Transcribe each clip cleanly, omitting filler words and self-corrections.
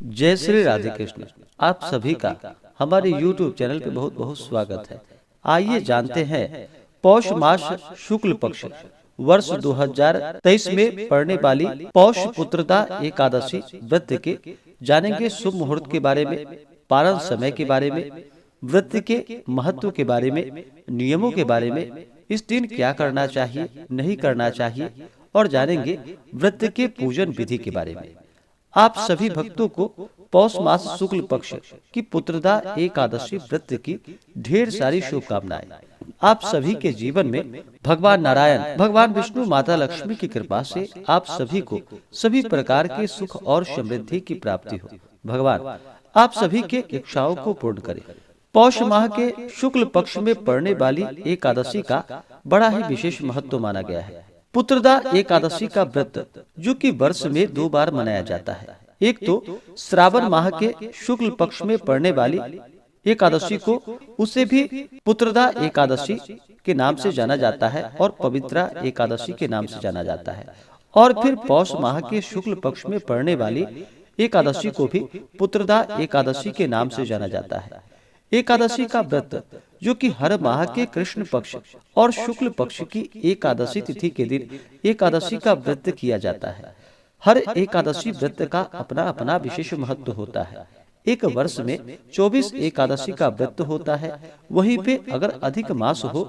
जय श्री राधे कृष्ण। आप सभी का हमारे YouTube चैनल पे बहुत बहुत स्वागत है। आइए जानते हैं पौष मास शुक्ल पक्ष वर्ष 2023 में पड़ने वाली पौष पुत्रदा एकादशी व्रत के जानेंगे शुभ मुहूर्त के बारे में, पारण समय के बारे में, व्रत के महत्व के बारे में, नियमों के बारे में, इस दिन क्या करना चाहिए, नहीं करना चाहिए, और जानेंगे व्रत के पूजन विधि के बारे में। आप सभी भक्तों को पौष मास शुक्ल पक्ष की पुत्रदा एकादशी व्रत की ढेर सारी शुभकामनाएं। आप सभी के जीवन में भगवान नारायण, भगवान विष्णु, माता लक्ष्मी की कृपा से आप सभी को सभी प्रकार के सुख और समृद्धि की प्राप्ति हो। भगवान आप सभी के इच्छाओं को पूर्ण करें। पौष माह के शुक्ल पक्ष में पड़ने वाली एकादशी का बड़ा ही विशेष महत्व माना गया है। पुत्रदा एकादशी का व्रत जो कि वर्ष में 2 बार मनाया जाता है। एक तो श्रावण माह के शुक्ल पक्ष में पड़ने वाली एकादशी को उसे भी पुत्रदा एकादशी के नाम से जाना जाता है और पवित्रा एकादशी के नाम से जाना जाता है। और फिर पौष माह के शुक्ल पक्ष में पड़ने वाली एकादशी को भी पुत्रदा एकादशी के नाम से जाना जाता है। एकादशी का व्रत जो कि हर माह के कृष्ण पक्ष और शुक्ल पक्ष की एकादशी तिथि के दिन एकादशी का व्रत किया जाता है। हर एकादशी व्रत का अपना अपना विशेष महत्व होता है। एक वर्ष में 24 एकादशी का व्रत होता है। वहीं पे अगर अधिक मास हो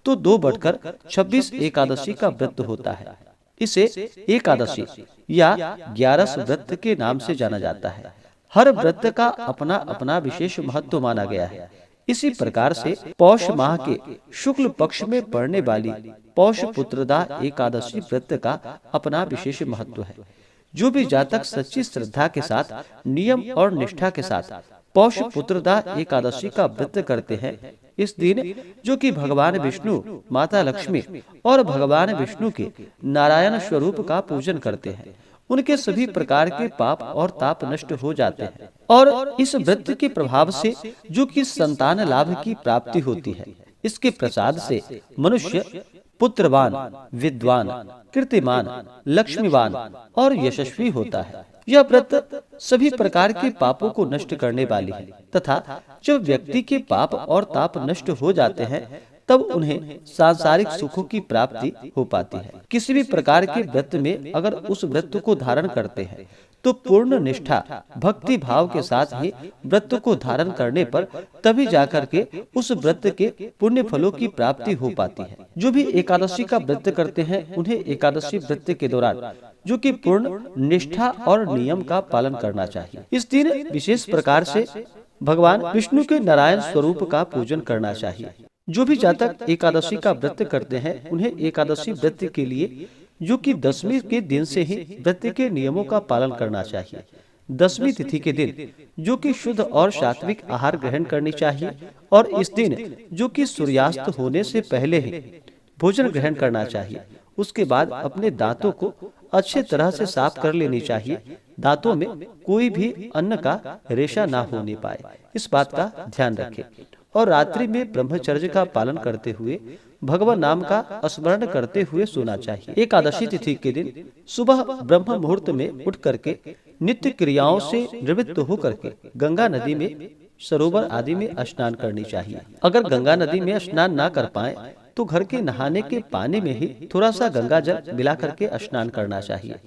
तो 2 बढ़कर 26 एकादशी का व्रत होता है। इसे एकादशी या 11 व्रत के नाम से जाना जाता है। हर व्रत का अपना अपना विशेष महत्व माना गया है। इसी प्रकार से पौष माह के शुक्ल पक्ष में पड़ने वाली पौष पुत्रदा एकादशी व्रत का अपना विशेष महत्व है। जो भी जातक सच्ची श्रद्धा के साथ, नियम और निष्ठा के साथ पौष पुत्रदा एकादशी का व्रत करते हैं, इस दिन जो कि भगवान विष्णु, माता लक्ष्मी और भगवान विष्णु के नारायण स्वरूप का पूजन करते हैं, उनके सभी प्रकार के पाप और ताप नष्ट हो जाते हैं। और इस व्रत के प्रभाव से जो कि संतान लाभ की प्राप्ति होती है, इसके प्रसाद से मनुष्य पुत्रवान, विद्वान, कीर्तिमान, लक्ष्मीवान और यशस्वी होता है। यह व्रत सभी प्रकार के पापों को नष्ट करने वाली है तथा जब व्यक्ति के पाप और ताप नष्ट हो जाते हैं तब उन्हें सांसारिक सुखों की प्राप्ति हो पाती है। किसी भी प्रकार के व्रत में अगर उस व्रत को धारण करते हैं तो पूर्ण निष्ठा, भक्ति भाव के साथ ही व्रत को धारण करने पर तभी जाकर के उस व्रत के पुण्य फलों की प्राप्ति हो पाती है। जो भी एकादशी का व्रत करते हैं उन्हें एकादशी व्रत के दौरान जो कि पूर्ण निष्ठा और नियम का पालन करना चाहिए। इस दिन विशेष प्रकार से भगवान विष्णु के नारायण स्वरूप का पूजन करना चाहिए। जो भी जातक एकादशी का व्रत करते हैं उन्हें एकादशी व्रत के लिए जो कि 10वीं के दिन से ही व्रत के नियमों का पालन करना चाहिए। 10वीं तिथि के दिन जो कि शुद्ध और सात्विक आहार ग्रहण करनी चाहिए और इस दिन जो कि सूर्यास्त होने से पहले ही भोजन ग्रहण करना चाहिए। उसके बाद अपने दांतों को अच्छे तरह से साफ कर लेनी चाहिए। दांतों में कोई भी अन्न का रेशा ना होने पाए, इस बात का ध्यान रखें। और रात्रि में ब्रह्मचर्य का पालन करते हुए भगवान नाम का स्मरण करते हुए सोना चाहिए। एकादशी तिथि के दिन सुबह ब्रह्म मुहूर्त में उठ करके नित्य क्रियाओं से निवृत्त होकर के गंगा नदी में, सरोवर आदि में स्नान करनी चाहिए। अगर गंगा नदी में स्नान ना कर पाए तो घर के नहाने के पानी में ही थोड़ा सा गंगा जल मिला करके स्नान करना चाहिए।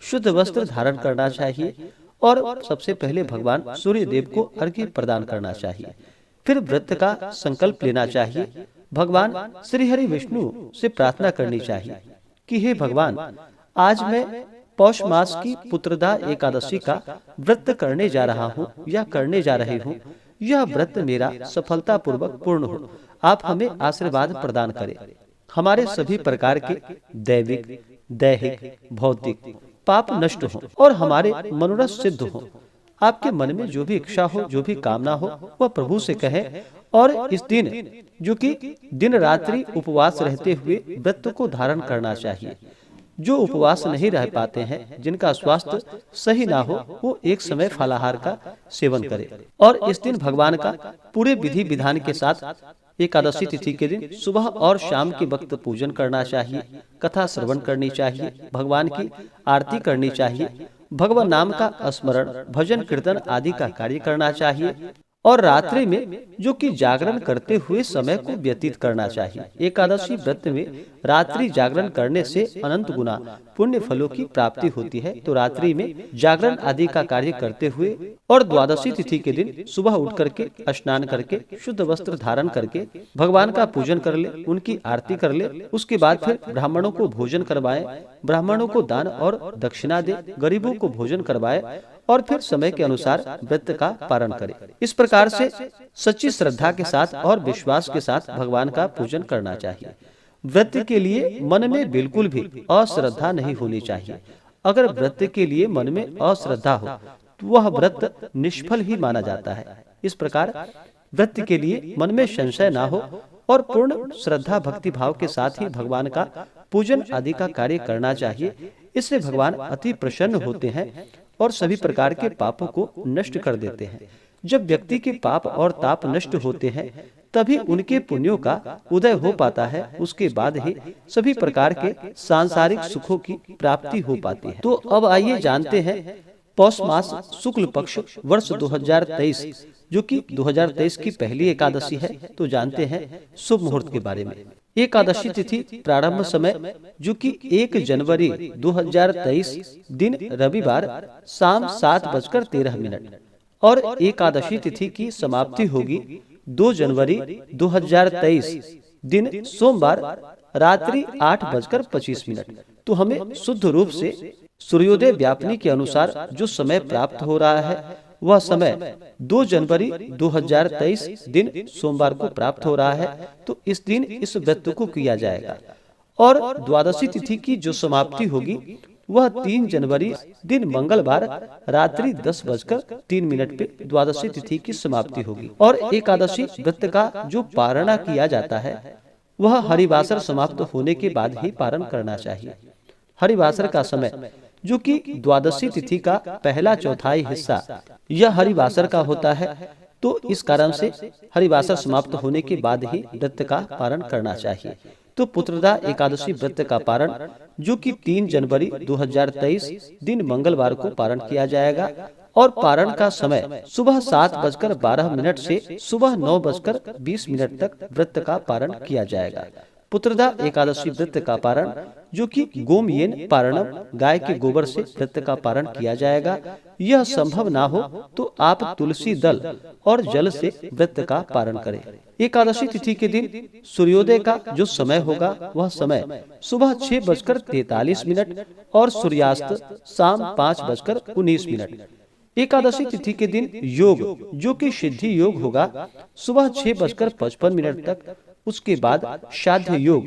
शुद्ध वस्त्र धारण करना चाहिए और सबसे पहले भगवान सूर्य देव को अर्घ्य प्रदान करना चाहिए। फिर व्रत का संकल्प लेना चाहिए। भगवान श्री हरि विष्णु से प्रार्थना करनी चाहिए कि हे भगवान, आज मैं पौष मास की पुत्रदा एकादशी का व्रत करने जा रहा हूँ या करने जा रही हूँ। यह व्रत मेरा सफलता पूर्वक पूर्ण हो। आप हमें आशीर्वाद प्रदान करें। हमारे सभी प्रकार के दैविक, दैहिक, भौतिक पाप नष्ट हो और हमारे मनोरथ सिद्ध हो। आपके मन में जो भी इच्छा हो, जो भी कामना हो, वह प्रभु से कहें। और इस दिन जो कि दिन रात्रि उपवास रहते हुए व्रत को धारण करना चाहिए। जो उपवास नहीं रह पाते हैं, जिनका स्वास्थ्य सही ना हो, वो एक समय फलाहार का सेवन करें। और इस दिन भगवान का पूरे विधि विधान के साथ एकादशी तिथि के दिन सुबह और शाम के वक्त पूजन करना चाहिए, कथा श्रवण करनी चाहिए, भगवान की आरती करनी चाहिए भगवान नाम का स्मरण, भजन कीर्तन आदि का कार्य करना चाहिए और रात्रि में जो कि जागरण करते हुए समय को व्यतीत करना चाहिए। एकादशी व्रत में रात्रि जागरण करने से अनंत गुना पुण्य फलों की प्राप्ति होती है। तो रात्रि में जागरण आदि का कार्य करते हुए और द्वादशी तिथि के दिन सुबह उठ करके स्नान करके शुद्ध वस्त्र धारण करके भगवान का पूजन कर ले, उनकी आरती कर ले। उसके बाद फिर ब्राह्मणों को भोजन करवाए, ब्राह्मणों को दान और दक्षिणा दे, गरीबों को भोजन करवाए और फिर समय के अनुसार व्रत का पालन करे। इस प्रकार से सच्ची श्रद्धा के साथ और विश्वास के साथ भगवान का पूजन करना चाहिए। व्रत के लिए मन में बिल्कुल भी अश्रद्धा नहीं होनी चाहिए। अगर व्रत के लिए मन में अश्रद्धा हो तो वह व्रत निष्फल ही माना जाता है। इस प्रकार व्रत के लिए मन में संशय ना हो और पूर्ण श्रद्धा भक्ति भाव के साथ ही भगवान का पूजन आदि का कार्य करना चाहिए। इससे भगवान अति प्रसन्न होते हैं और सभी प्रकार के पापों को नष्ट कर देते हैं। जब व्यक्ति के पाप और ताप नष्ट होते हैं तभी उनके पुण्यों का उदय हो पाता है। उसके बाद ही सभी प्रकार के सांसारिक सुखों की प्राप्ति हो पाती है। तो अब आइए जानते हैं पौष मास शुक्ल पक्ष वर्ष 2023 जो कि 2023 की पहली एकादशी है। तो जानते हैं शुभ मुहूर्त के बारे में। एकादशी तिथि प्रारंभ समय जो कि 1 जनवरी 2023 दिन रविवार शाम 7:13 और एकादशी तिथि की समाप्ति होगी 2 जनवरी 2023 दिन सोमवार रात्रि 8:25। तो हमें शुद्ध रूप से सूर्योदय व्यापनी के अनुसार जो समय प्राप्त हो रहा है वह समय 2 जनवरी 2023 दिन सोमवार को प्राप्त हो रहा है। तो इस दिन इस व्रत को किया जाएगा और द्वादशी तिथि की जो समाप्ति होगी वह 3 जनवरी दिन मंगलवार रात्रि 10:03 पे द्वादशी तिथि की समाप्ति होगी। और एकादशी व्रत का जो पारणा किया जाता है वह हरिवासर समाप्त होने के बाद ही पारण करना चाहिए। हरिवासर का समय जो कि द्वादशी तिथि का पहला चौथाई हिस्सा यह हरिवासर का होता है। तो इस कारण से हरिवासर समाप्त होने के बाद ही व्रत का पारण करना चाहिए। तो पुत्रदा एकादशी व्रत का पारण जो कि 3 जनवरी 2023 दिन मंगलवार को पारण किया जाएगा और पारण का समय सुबह 7:12 से सुबह 9:20 तक व्रत का पारण किया जाएगा। पुत्रदा एकादशी व्रत का पारण जो कि गोमयेन पारणम गाय के गोबर से व्रत का पारण किया जाएगा। यह संभव ना हो तो आप तुलसी दल और जल से व्रत का पारण करें। एकादशी तिथि के दिन सूर्योदय का जो समय होगा वह समय सुबह 6:43 और सूर्यास्त शाम 5:19। एकादशी तिथि के दिन योग जो कि सिद्धि योग होगा सुबह 6:55 तक। उसके बाद साध्य योग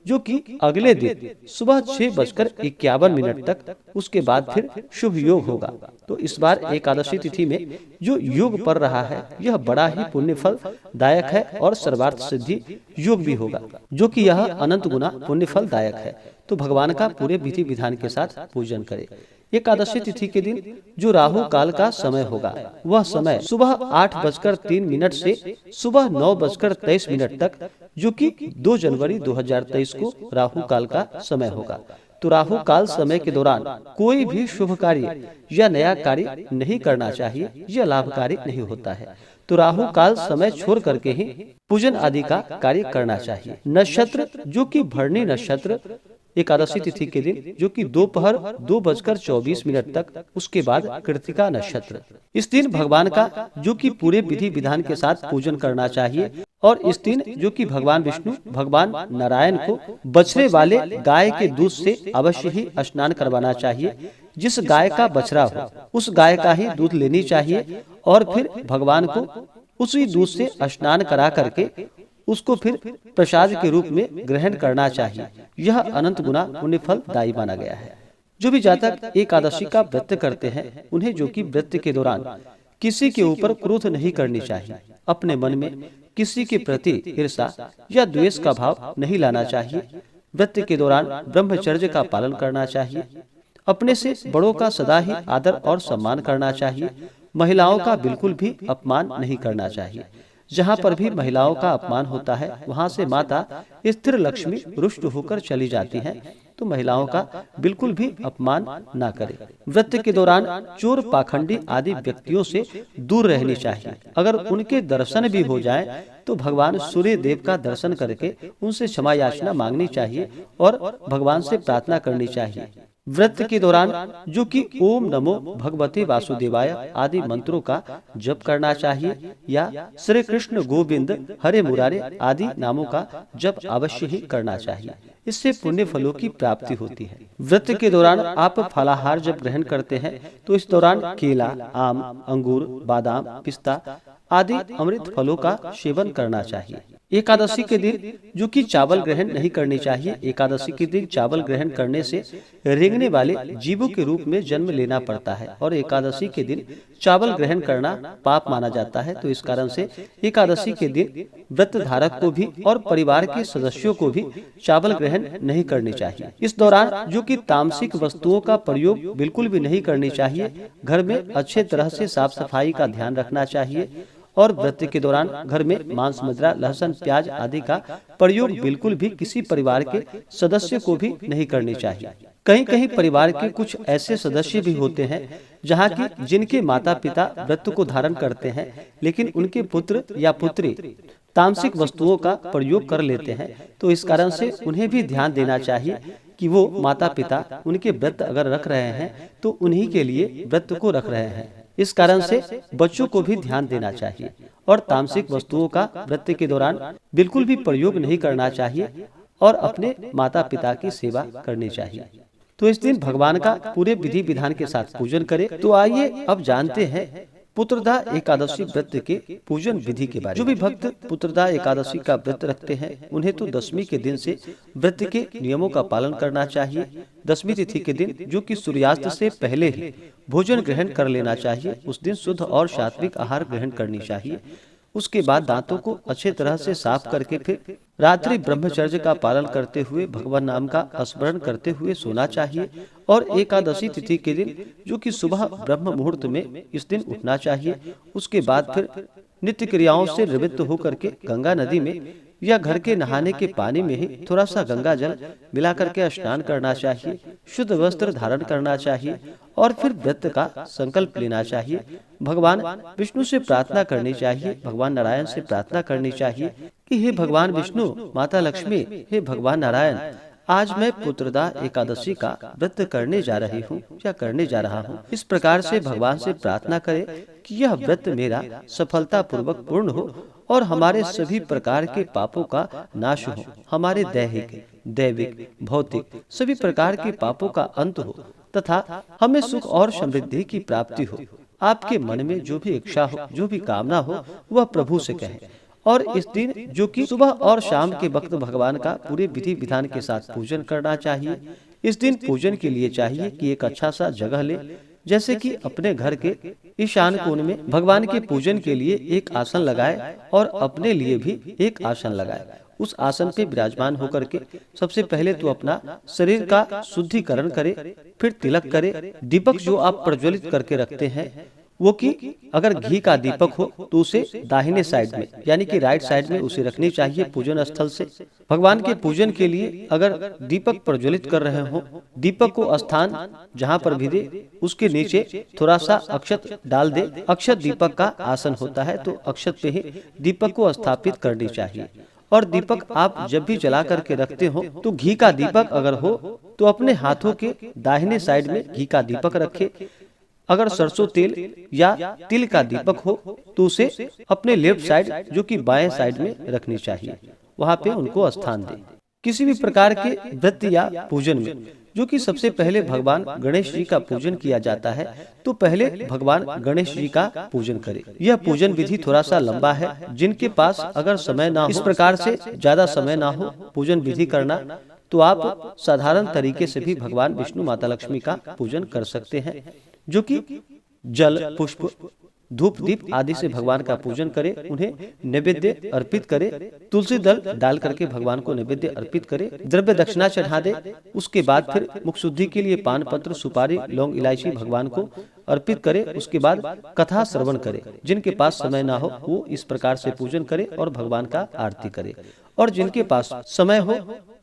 जो कि अगले दिन सुबह 6:51 तक। उसके बाद फिर शुभ योग होगा। तो इस बार एकादशी तिथि में जो योग पड़ रहा है यह बड़ा ही पुण्य फल दायक है और सर्वार्थ सिद्धि योग भी होगा जो कि यह अनंत गुना पुण्य फल दायक है। तो भगवान का पूरे विधि विधान के साथ पूजन करें। एकादशी तिथि के दिन जो राहु काल का समय होगा वह समय सुबह 8:03 से सुबह 9:23 तक जो कि 2 जनवरी 2023 को राहु काल का समय होगा। तो राहु काल समय के दौरान कोई भी शुभ कार्य या नया कार्य नहीं करना चाहिए, यह लाभकारी नहीं होता है। तो राहु काल समय छोड़ करके ही पूजन आदि का कार्य करना चाहिए। नक्षत्र जो कि भरणी नक्षत्र एकादशी तिथि के दिन जो कि दोपहर 2:24 तक। उसके बाद कृतिका नक्षत्र। इस दिन भगवान का जो कि पूरे विधि विधान के साथ पूजन करना चाहिए और इस दिन जो कि भगवान विष्णु भगवान नारायण को बछड़े वाले गाय के दूध से अवश्य ही स्नान करवाना चाहिए। जिस गाय का बछड़ा हो उस गाय का ही दूध लेनी चाहिए और फिर भगवान को उसी दूध से स्नान करा करके उसको फिर प्रसाद के रूप में ग्रहण करना चाहिए। यह अनंत गुना पुण्य फल दायी माना गया है। जो भी जातक एकादशी का व्रत करते हैं उन्हें जो कि व्रत के दौरान किसी के ऊपर क्रोध नहीं करनी चाहिए। अपने मन में किसी के प्रति ईर्ष्या या द्वेष का भाव नहीं लाना चाहिए। व्रत के दौरान ब्रह्मचर्य का पालन करना चाहिए। अपने से बड़ों का सदा ही आदर और सम्मान करना चाहिए। महिलाओं का बिल्कुल भी अपमान नहीं करना चाहिए। जहाँ पर भी महिलाओं का अपमान होता है वहाँ से माता स्थिर लक्ष्मी रुष्ट होकर चली जाती हैं। तो महिलाओं का बिल्कुल भी अपमान ना करें। व्रत के दौरान चोर, पाखंडी आदि व्यक्तियों से दूर रहनी चाहिए। अगर उनके दर्शन भी हो जाए तो भगवान सूर्य देव का दर्शन करके उनसे क्षमा याचना मांगनी चाहिए और भगवान से प्रार्थना करनी चाहिए। व्रत के दौरान जो कि ओम नमो भगवते वासुदेवाय आदि मंत्रों का जप करना चाहिए या श्री कृष्ण गोविंद हरे मुरारे आदि नामों का जप अवश्य ही करना चाहिए। इससे पुण्य फलों की प्राप्ति होती है। व्रत के दौरान आप फलाहार जब ग्रहण करते हैं तो इस दौरान केला, आम, अंगूर, बादाम, पिस्ता आदि अमृत फलों का सेवन करना चाहिए। एकादशी के दिन जो कि चावल ग्रहण नहीं करनी चाहिए। एकादशी के दिन चावल ग्रहण करने से रेंगने वाले जीवों के रूप में जन्म लेना पड़ता है और एकादशी के दिन चावल ग्रहण करना पाप माना जाता है। तो इस कारण से एकादशी के दिन व्रत धारक को भी और परिवार के सदस्यों को भी चावल ग्रहण नहीं करनी चाहिए। इस दौरान जो कि तामसिक वस्तुओं का प्रयोग बिल्कुल भी नहीं करनी चाहिए। घर में अच्छे तरह से साफ सफाई का ध्यान रखना चाहिए और व्रत के दौरान घर में मांस, मदिरा, लहसुन, प्याज आदि का प्रयोग बिल्कुल भी किसी परिवार के सदस्य को भी नहीं करनी चाहिए। कहीं कहीं परिवार के कुछ ऐसे सदस्य भी होते हैं जहाँ की जिनके माता पिता व्रत को धारण करते हैं लेकिन उनके पुत्र या पुत्री तामसिक वस्तुओं का प्रयोग कर लेते हैं। तो इस कारण से उन्हें भी ध्यान देना चाहिए कि वो माता पिता उनके व्रत अगर रख रहे हैं तो उन्हीं के लिए व्रत को रख रहे हैं। इस कारण से बच्चों को भी ध्यान देना चाहिए और तामसिक वस्तुओं का व्रत के दौरान बिल्कुल भी प्रयोग नहीं करना चाहिए और अपने माता पिता की सेवा करनी चाहिए। तो इस दिन भगवान का पूरे विधि विधान के साथ पूजन करें। तो आइए अब जानते हैं पुत्रदा एकादशी व्रत के पूजन विधि के बारे में। जो भी भक्त पुत्रदा एकादशी का व्रत रखते हैं उन्हें तो दशमी के दिन से व्रत के नियमों का पालन करना चाहिए। दशमी तिथि के दिन जो कि सूर्यास्त से पहले ही भोजन ग्रहण कर लेना चाहिए। उस दिन शुद्ध और सात्विक आहार ग्रहण करनी चाहिए। उसके बाद दांतों को अच्छे तरह से साफ करके फिर रात्रि ब्रह्मचर्य का पालन करते हुए भगवान नाम का स्मरण करते हुए सोना चाहिए। और एकादशी तिथि के दिन जो कि सुबह ब्रह्म मुहूर्त में इस दिन उठना चाहिए। उसके बाद फिर नित्य क्रियाओं से निवृत्त होकर के गंगा नदी में या घर के नहाने के पानी में ही थोड़ा सा गंगा जल मिला करके स्नान करना चाहिए। शुद्ध वस्त्र धारण करना चाहिए और फिर व्रत का संकल्प लेना चाहिए। भगवान विष्णु से प्रार्थना करनी चाहिए। भगवान नारायण से प्रार्थना करनी चाहिए कि हे भगवान विष्णु, माता लक्ष्मी, हे भगवान नारायण, आज मैं पुत्रदा एकादशी का व्रत करने जा रही हूँ या करने जा रहा हूँ। इस प्रकार से भगवान से प्रार्थना करें कि यह व्रत मेरा सफलता पूर्वक पूर्ण हो और हमारे सभी प्रकार के पापों का नाश हो। हमारे दैहिक, दैविक, भौतिक सभी प्रकार के पापों का अंत हो तथा हमें सुख और समृद्धि की प्राप्ति हो। आपके मन में जो भी इच्छा हो, जो भी कामना हो, वह प्रभु से कहें। और इस दिन जो कि सुबह और शाम के वक्त भगवान का पूरे विधि विधान के साथ पूजन करना चाहिए। इस दिन पूजन के लिए चाहिए कि एक अच्छा सा जगह ले, जैसे कि अपने घर के ईशान कोण में भगवान के पूजन के लिए एक आसन लगाए और अपने लिए भी एक आसन लगाए। उस आसन पे विराजमान होकर के सबसे पहले तो अपना शरीर का शुद्धिकरण करे, फिर तिलक करे। दीपक जो आप प्रज्वलित करके रखते हैं वो कि अगर घी का दीपक हो तो उसे दाहिने साइड में यानी कि राइट साइड में उसे रखनी चाहिए पूजन स्थल से। भगवान के पूजन के लिए अगर दीपक प्रज्वलित कर रहे हो, दीपक को स्थान जहाँ पर भी दे उसके नीचे थोड़ा सा अक्षत डाल दे। अक्षत दीपक का आसन होता है तो अक्षत पे ही दीपक को स्थापित करनी चाहिए। और दीपक आप जब भी जला करके रखते हो तो घी का दीपक अगर हो तो अपने हाथों के दाहिने साइड में घी का दीपक रखे। अगर सरसों तेल या तिल का दीपक हो तो उसे अपने लेफ्ट साइड जो कि बाएं साइड में रखनी चाहिए, वहां पे उनको स्थान दें। किसी भी प्रकार के व्रत या पूजन में जो कि सबसे पहले भगवान गणेश जी का पूजन किया जाता है तो पहले भगवान गणेश जी का पूजन करें। यह पूजन विधि थोड़ा सा लंबा है। जिनके पास अगर समय ना हो, इस प्रकार से ज्यादा समय ना हो पूजन विधि करना, तो आप साधारण तरीके से भी भगवान विष्णु, माता लक्ष्मी का पूजन कर सकते हैं। जो कि जल, पुष्प, धूप, दीप आदि से भगवान का पूजन करे, उन्हें नैवेद्य अर्पित करे, तुलसी दल डाल करके भगवान को नैवेद्य अर्पित करे, द्रव्य दक्षिणा चढ़ा दे। उसके बाद फिर मुख शुद्धि के लिए पान पत्र, सुपारी, लौंग, इलायची भगवान को अर्पित करे। उसके बाद कथा श्रवण करे। जिनके पास समय ना हो वो इस प्रकार से पूजन करे और भगवान का आरती करे। और जिनके पास समय हो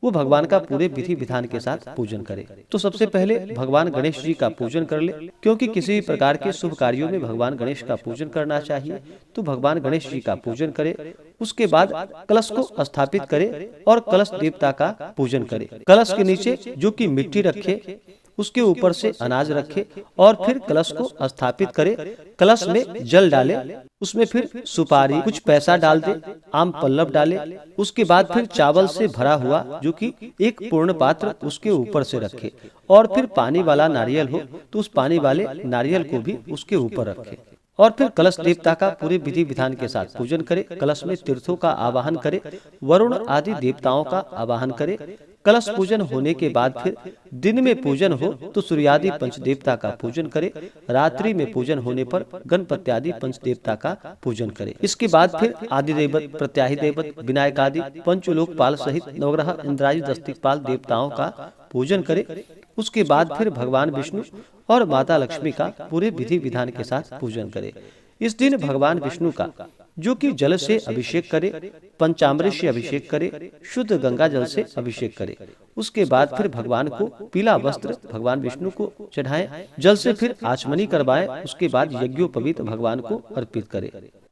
वो भगवान का पूरे विधि विधान के साथ पूजन करे। तो सबसे पहले भगवान गणेश जी का पूजन कर ले, क्योंकि किसी भी प्रकार के शुभ कार्यों में भगवान गणेश का पूजन करना चाहिए। तो भगवान गणेश जी का पूजन करे, उसके बाद कलश को स्थापित करे और कलश देवता का पूजन करे। कलश के नीचे जो कि मिट्टी रखे, उसके ऊपर से अनाज रखे और फिर कलश को स्थापित करे। कलश में जल डाले, उसमें फिर सुपारी, कुछ पैसा डाल दे, आम पल्लव डाले। उसके बाद फिर चावल से भरा हुआ जो कि एक पूर्ण पात्र उसके ऊपर से रखे और फिर पानी वाला नारियल हो तो उस पानी वाले नारियल को भी उसके ऊपर रखे और फिर कलश देवता का पूरे विधि विधान के साथ पूजन करे। कलश में तीर्थों का आवाहन करे, वरुण आदि देवताओं का आवाहन करे। कलश पूजन होने के बाद फिर दिन में पूजन हो तो सूर्यादि पंच देवता का पूजन करे। रात्रि में पूजन होने पर गणपति आदि पंच देवता का पूजन करे। इसके बाद फिर आदि देवत, प्रत्याही देवत, विनायक आदि पंचलोकपाल सहित नवग्रह इंद्रादि दस्तिकपाल देवताओं का पूजन करे। उसके बाद फिर भगवान विष्णु और माता लक्ष्मी का पूरे विधि विधान के साथ पूजन करे। इस दिन भगवान विष्णु का जो कि जल से अभिषेक करे, पंचामृत से अभिषेक करे, शुद्ध गंगा जल से अभिषेक करे। उसके बाद फिर भगवान को पीला वस्त्र भगवान विष्णु को चढ़ाए, जल से फिर आचमनी करवाए। उसके बाद यज्ञोपवीत भगवान को अर्पित करे।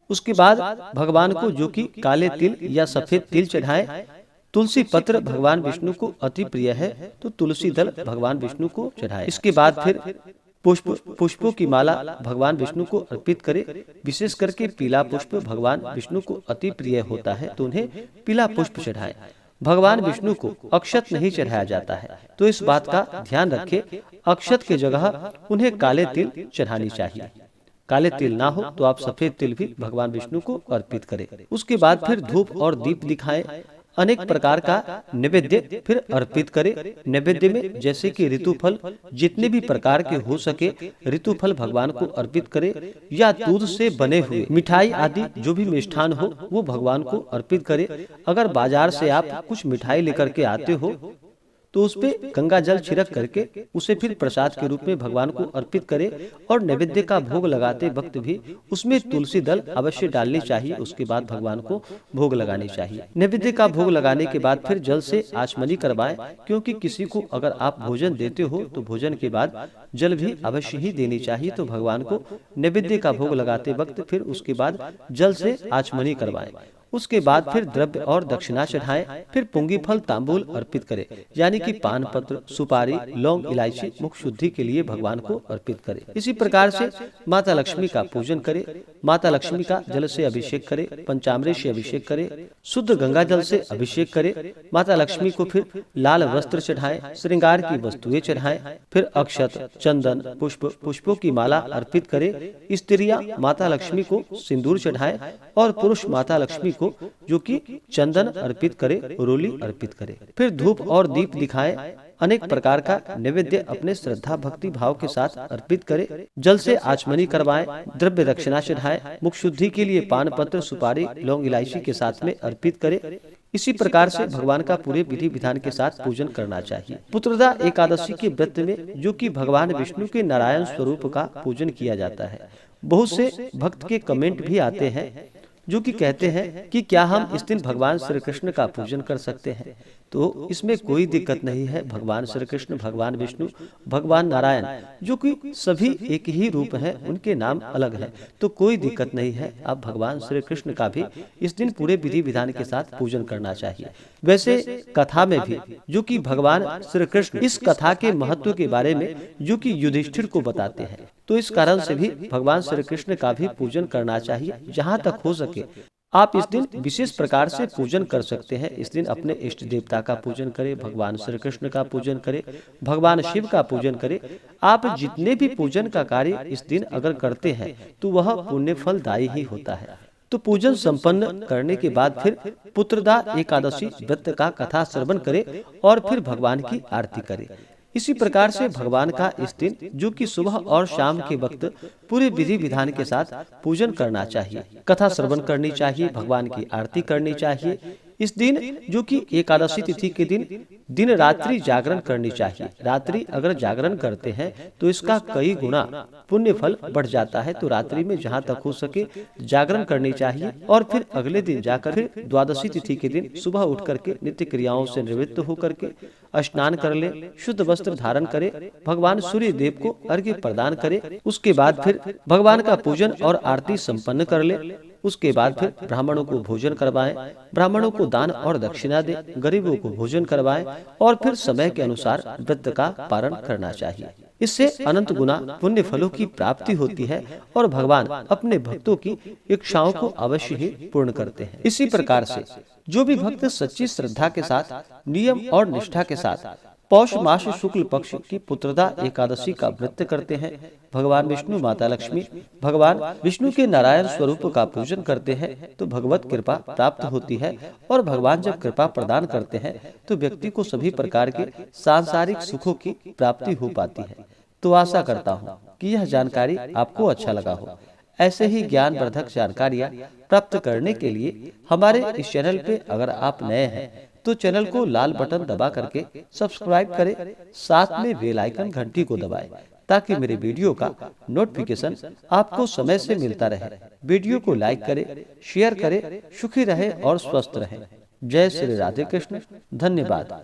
उसके बाद भगवान को जो कि काले तिल या सफेद तिल चढ़ाए। तुलसी पत्र भगवान विष्णु को अति प्रिय है तो तुलसी दल भगवान विष्णु को चढ़ाए। इसके बाद फिर पुष्पों की माला भगवान विष्णु को अर्पित करे। विशेष करके पीला पुष्प भगवान विष्णु को अति प्रिय होता है तो उन्हें पीला पुष्प चढ़ाए। भगवान विष्णु को अक्षत नहीं चढ़ाया जाता है तो इस बात का ध्यान रखे, अक्षत के जगह उन्हें काले तिल चढ़ानी चाहिए। काले तिल ना हो तो आप सफेद तिल भी भगवान विष्णु को अर्पित करें। उसके बाद फिर धूप और दीप दिखाएं, अनेक प्रकार का नैवेद्य फिर अर्पित करे। नैवेद्य में जैसे कि ऋतुफल, जितने भी प्रकार के हो सके ऋतुफल भगवान को अर्पित करे, या दूध से बने हुए मिठाई आदि जो भी मिष्ठान हो वो भगवान को अर्पित करे। अगर बाजार से आप कुछ मिठाई लेकर के आते हो तो उस पे गंगा जल छिड़क करके उसे फिर प्रसाद के रूप में भगवान को अर्पित करे और नैवेद्य का भोग लगाते वक्त भी उसमें तुलसी दल अवश्य डालनी चाहिए। उसके बाद भगवान को भोग लगानी चाहिए। नैवेद्य का भोग लगाने के बाद फिर जल से आचमनी करवाएं, क्योंकि किसी को अगर आप भोजन देते हो तो भोजन के बाद जल भी अवश्य ही देनी चाहिए। तो भगवान को नैवेद्य का भोग लगाते वक्त फिर उसके बाद जल से आचमनी करवाएं। उसके बाद फिर द्रव्य और दक्षिणा चढ़ाएं, फिर पुंगी फल तांबूल अर्पित करें, यानी कि पान पत्र, सुपारी, लौंग, इलायची मुख शुद्धि के लिए भगवान को अर्पित करें। इसी प्रकार से माता लक्ष्मी का पूजन करें। माता लक्ष्मी का जल से अभिषेक करें, पंचामृत से अभिषेक करें, शुद्ध गंगा जल से अभिषेक करें। माता लक्ष्मी को फिर लाल वस्त्र चढ़ाएं, श्रृंगार की वस्तुएं चढ़ाएं, फिर अक्षत, चंदन, पुष्पों की माला अर्पित करें। स्त्रियां माता लक्ष्मी को सिंदूर चढ़ाएं और पुरुष माता लक्ष्मी को जो कि चंदन अर्पित करे, रोली अर्पित करे। फिर धूप और दीप दिखाएं, अनेक प्रकार का नैवेद्य अपने श्रद्धा भक्ति भाव के साथ अर्पित करे। जल से आचमनी करवाएं, द्रव्य दक्षिणा चढ़ाएं, मुख शुद्धि के लिए पान पत्र, सुपारी, लौंग, इलायची के साथ में अर्पित करे। इसी प्रकार से भगवान का पूरे विधि विधान के साथ पूजन करना चाहिए। पुत्रदा एकादशी के व्रत में जो कि भगवान विष्णु के नारायण स्वरूप का पूजन किया जाता है, बहुत से भक्त के कमेंट भी आते हैं जो कि कहते हैं कि क्या हम इस दिन भगवान श्री कृष्ण का पूजन कर सकते हैं। तो इसमें कोई दिक्कत नहीं है। भगवान श्री कृष्ण, भगवान विष्णु, भगवान नारायण जो कि सभी एक ही रूप हैं, उनके नाम अलग हैं, तो कोई दिक्कत नहीं है। आप भगवान श्री कृष्ण का भी इस दिन पूरे विधि विधान के साथ पूजन करना चाहिए। वैसे कथा में भी जो कि भगवान श्री कृष्ण इस कथा के महत्व के बारे में जो कि युधिष्ठिर को बताते हैं, तो इस कारण से भी भगवान श्री कृष्ण का भी पूजन करना चाहिए। जहाँ तक हो सके आप इस दिन विशेष प्रकार से पूजन कर सकते हैं। इस दिन अपने इष्ट देवता का पूजन करें, भगवान श्री कृष्ण का पूजन करें, भगवान शिव का पूजन करें। आप जितने भी पूजन का कार्य इस दिन अगर करते हैं तो वह पुण्य फलदायी ही होता है। तो पूजन संपन्न करने के बाद फिर पुत्रदा एकादशी व्रत का कथा श्रवण करें और फिर भगवान की आरती करें। इसी प्रकार से भगवान का इस दिन जो कि सुबह और शाम के वक्त पूरे विधि विधान के साथ पूजन करना चाहिए, कथा श्रवण करनी चाहिए, भगवान की आरती करनी चाहिए। इस दिन जो कि एकादशी तिथि के दिन रात्रि जागरण करनी चाहिए। रात्रि अगर जागरण करते हैं तो इसका कई गुना पुण्य फल बढ़ जाता है। तो रात्रि में जहाँ तक हो सके जागरण करनी चाहिए और फिर अगले दिन जाकर फिर द्वादशी तिथि के दिन सुबह उठ करके नित्य क्रियाओं से निवृत्त होकर के स्नान कर ले, शुद्ध वस्त्र धारण करे, भगवान सूर्य देव को अर्घ्य प्रदान करे। उसके बाद फिर भगवान का पूजन और आरती संपन्न कर ले। उसके बाद फिर ब्राह्मणों को भोजन करवाएं, ब्राह्मणों को दान और दक्षिणा दे, गरीबों को भोजन करवाएं और फिर समय के अनुसार व्रत का पारण करना चाहिए। इससे अनंत गुना पुण्य फलों की प्राप्ति होती है और भगवान अपने भक्तों की इच्छाओं को अवश्य ही पूर्ण करते हैं। इसी प्रकार से जो भी भक्त सच्ची श्रद्धा के साथ, नियम और निष्ठा के साथ पौष मास शुक्ल पक्ष की पुत्रदा एकादशी का व्रत करते हैं, भगवान विष्णु, माता लक्ष्मी, भगवान विष्णु के नारायण स्वरूप का पूजन करते हैं तो भगवत कृपा प्राप्त होती है। और भगवान जब कृपा प्रदान करते हैं तो व्यक्ति को सभी प्रकार के सांसारिक सुखों की प्राप्ति हो पाती है। तो आशा करता हूँ कि यह जानकारी आपको अच्छा लगा हो। ऐसे ही ज्ञानवर्धक जानकारियाँ प्राप्त करने के लिए हमारे इस चैनल पे अगर आप नए हैं तो चैनल को लाल बटन दबा करके सब्सक्राइब करें, साथ में बेल आइकन घंटी को दबाएं ताकि मेरे वीडियो का नोटिफिकेशन आपको समय से मिलता रहे। वीडियो को लाइक करें, शेयर करें, सुखी रहे और स्वस्थ रहें। जय श्री राधे कृष्ण। धन्यवाद।